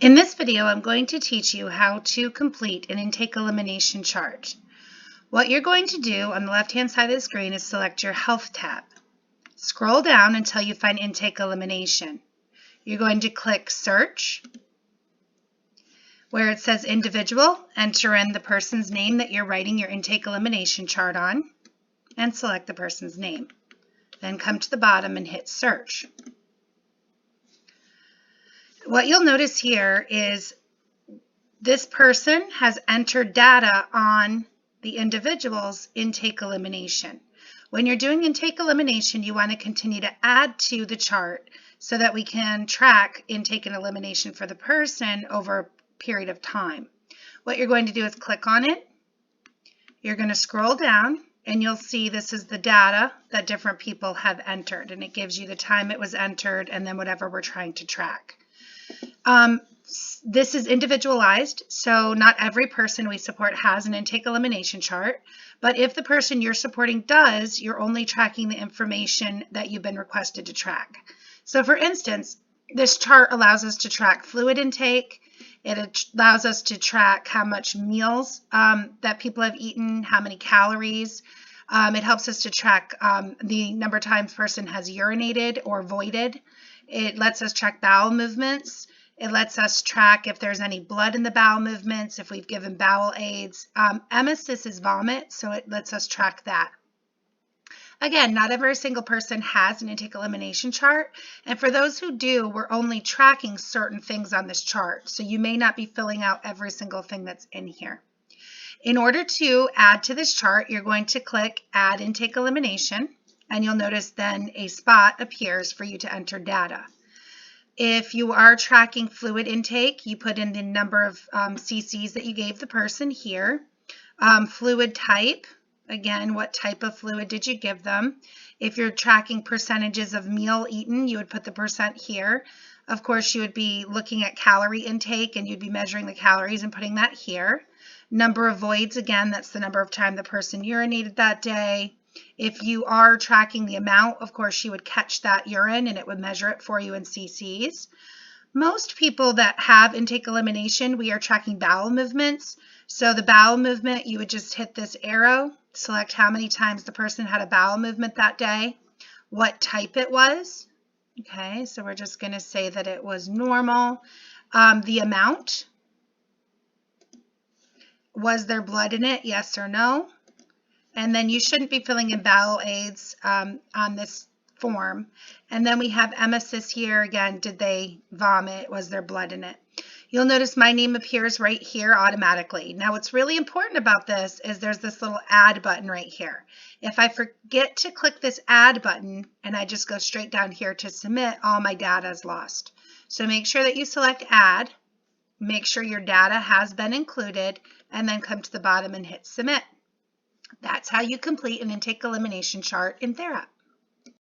In this video, I'm going to teach you how to complete an intake elimination chart. What you're going to do on the left-hand side of the screen is select your Health tab. Scroll down until you find Intake Elimination. You're going to click Search. Where it says Individual, enter in the person's name that you're writing your intake elimination chart on, and select the person's name. Then come to the bottom and hit Search. What you'll notice here is this person has entered data on the individual's intake elimination. When you're doing intake elimination, you want to continue to add to the chart so that we can track intake and elimination for the person over a period of time. What you're going to do is click on it. You're going to scroll down and you'll see this is the data that different people have entered, and it gives you the time it was entered and then whatever we're trying to track. This is individualized, so not every person we support has an intake elimination chart, but if the person you're supporting does, you're only tracking the information that you've been requested to track. So for instance, this chart allows us to track fluid intake. It allows us to track how much meals that people have eaten, how many calories. It helps us to track the number of times a person has urinated or voided. It lets us track bowel movements. It lets us track if there's any blood in the bowel movements, if we've given bowel aids. Emesis is vomit, so it lets us track that. Again, not every single person has an intake elimination chart, and for those who do, we're only tracking certain things on this chart, so you may not be filling out every single thing that's in here. In order to add to this chart, you're going to click Add Intake Elimination, and you'll notice then a spot appears for you to enter data. If you are tracking fluid intake, you put in the number of cc's that you gave the person here. Fluid type, again, what type of fluid did you give them? If you're tracking percentages of meal eaten, you would put the percent here. Of course, you would be looking at calorie intake and you'd be measuring the calories and putting that here. Number of voids, again, that's the number of time the person urinated that day. If you are tracking the amount, of course, you would catch that urine and it would measure it for you in cc's. Most people that have intake elimination, we are tracking bowel movements. So the bowel movement, you would just hit this arrow, select how many times the person had a bowel movement that day, what type it was. Okay, so we're just going to say that it was normal. The amount, was there blood in it, yes or no? And then you shouldn't be filling in bowel aids on this form. And then we have emesis here. Again, did they vomit? Was there blood in it? You'll notice my name appears right here automatically. Now, what's really important about this is there's this little add button right here. If I forget to click this add button and I just go straight down here to submit, all my data is lost. So make sure that you select add, make sure your data has been included, and then come to the bottom and hit submit. That's how you complete an intake elimination chart in TheraP.